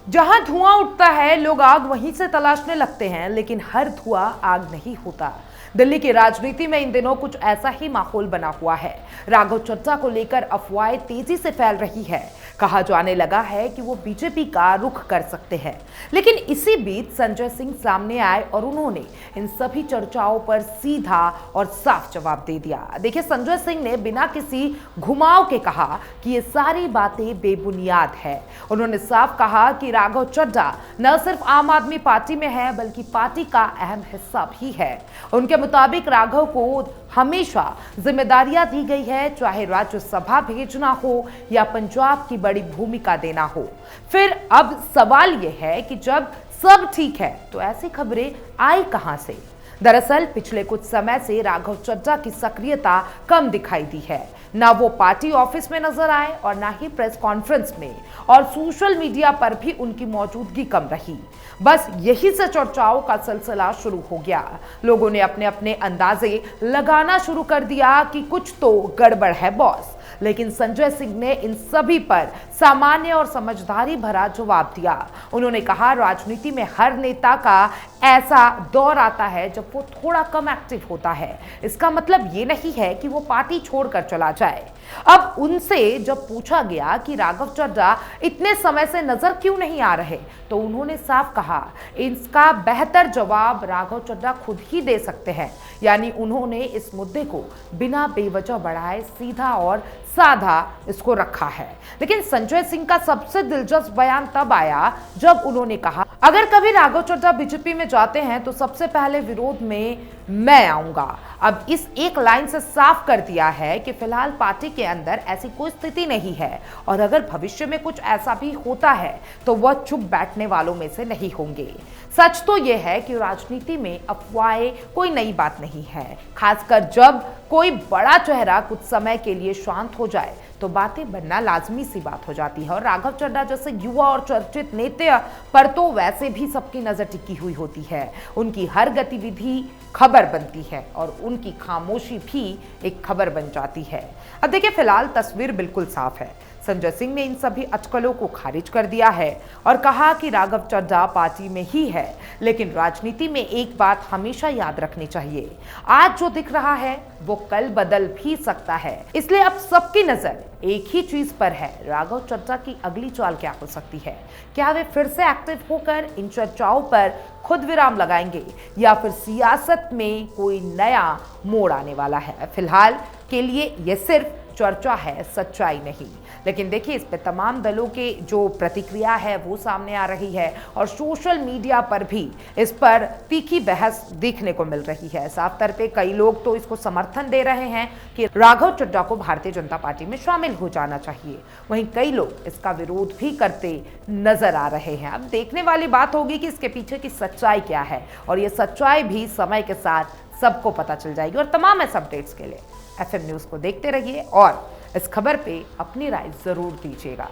जहां धुआं उठता है लोग आग वहीं से तलाशने लगते हैं, लेकिन हर धुआं आग नहीं होता। दिल्ली की राजनीति में इन दिनों कुछ ऐसा ही माहौल बना हुआ है। राघव चड्ढा को लेकर अफवाहें तेजी से फैल रही है। कहा जाने लगा है कि वो बीजेपी का रुख कर सकते हैं, लेकिन इसी बीच संजय सिंह सामने आए और उन्होंने इन सभी चर्चाओं पर सीधा और साफ जवाब दे दिया। देखिए, संजय सिंह ने बिना किसी घुमाव के कहा कि ये सारी बातें बेबुनियाद है। उन्होंने साफ कहा कि राघव चड्ढा न सिर्फ आम आदमी पार्टी में है, बल्कि पार्टी का अहम हिस्सा भी है। उनके मुताबिक राघव को हमेशा जिम्मेदारियां दी गई है, चाहे राज्यसभा भेजना हो या पंजाब की बड़ी भूमिका देना हो। फिर अब सवाल यह है कि जब सब ठीक है तो ऐसी खबरें आई कहां से? दरअसल पिछले कुछ समय से राघव चड्ढा की सक्रियता कम दिखाई दी है। ना वो पार्टी ऑफिस में नजर आए और ना ही प्रेस कॉन्फ्रेंस में, और सोशल मीडिया पर भी उनकी मौजूदगी कम रही। बस यही से चर्चाओं का सिलसिला शुरू हो गया। लोगों ने अपने अपने अंदाजे लगाना शुरू कर दिया कि कुछ तो गड़बड़ है बॉस। लेकिन संजय सिंह ने इन सभी पर सामान्य और समझदारी भरा जवाब दिया। उन्होंने कहा, राजनीति में हर नेता का ऐसा दौर आता है जब वो थोड़ा कम एक्टिव होता है। इसका मतलब ये नहीं है कि वो पार्टी छोड़कर चला जाए। अब उनसे जब पूछा गया कि राघव चड्ढा इतने समय से नजर क्यों नहीं आ रहे, तो उन्होंने साफ कहा, इसका बेहतर जवाब राघव चड्ढा खुद ही दे सकते हैं। यानी उन्होंने इस मुद्दे को बिना बेवजह बढ़ाए सीधा और साधा इसको रखा है। लेकिन संजय सिंह का सबसे दिलचस्प बयान तब आया जब उन्होंने कहा, अगर कभी राघव चड्ढा बीजेपी में जाते हैं तो सबसे पहले विरोध में मैं आऊंगा। अब इस एक लाइन से साफ कर दिया है कि फिलहाल पार्टी के अंदर ऐसी कोई स्थिति नहीं है, और अगर भविष्य में कुछ ऐसा भी होता है तो वह चुप बैठने वालों में से नहीं होंगे। सच तो यह है कि राजनीति में अफवाहें कोई नई बात नहीं है, खासकर जब कोई बड़ा चेहरा कुछ समय के लिए शांत हो जाए तो बातें बनना लाजमी सी बात हो जाती है। और राघव चड्ढा जैसे युवा और चर्चित नेता पर तो वैसे भी सबकी नजर टिकी हुई होती है। उनकी हर गतिविधि खबर बनती है और उनकी खामोशी भी एक खबर बन जाती है। अब देखिए, फिलहाल तस्वीर बिल्कुल साफ है। संजय सिंह ने इन सभी अटकलों को खारिज कर दिया है और कहा कि राघव चड्ढा पार्टी में ही है, लेकिन राजनीति में एक बात हमेशा याद रखनी चाहिए, आज जो दिख रहा है वो कल बदल भी सकता है। इसलिए अब सबकी नजर एक ही चीज पर है, राघव चड्ढा की अगली चाल क्या हो सकती है। क्या वे फिर से एक्टिव होकर इन चर्चाओं पर खुद विराम लगाएंगे या फिर सियासत में कोई नया मोड़ आने वाला है? फिलहाल के लिए यह सिर्फ चर्चा है, सच्चाई नहीं। लेकिन देखिए, इस पे तमाम दलों के जो प्रतिक्रिया है वो सामने आ रही है और सोशल मीडिया पर भी इस पर तीखी बहस देखने को मिल रही है। साफ तौर पे कई लोग तो इसको समर्थन दे रहे हैं कि राघव चड्ढा को भारतीय जनता पार्टी में शामिल हो जाना चाहिए। वहीं कई लोग इसका विरोध भी करते नजर आ रहे हैं। अब देखने वाली बात होगी कि इसके पीछे की सच्चाई क्या है, और ये सच्चाई भी समय के साथ सबको पता चल जाएगी। और तमाम ऐसे अपडेट्स के लिए FM न्यूज़ को देखते रहिए और इस खबर पे अपनी राय जरूर दीजिएगा।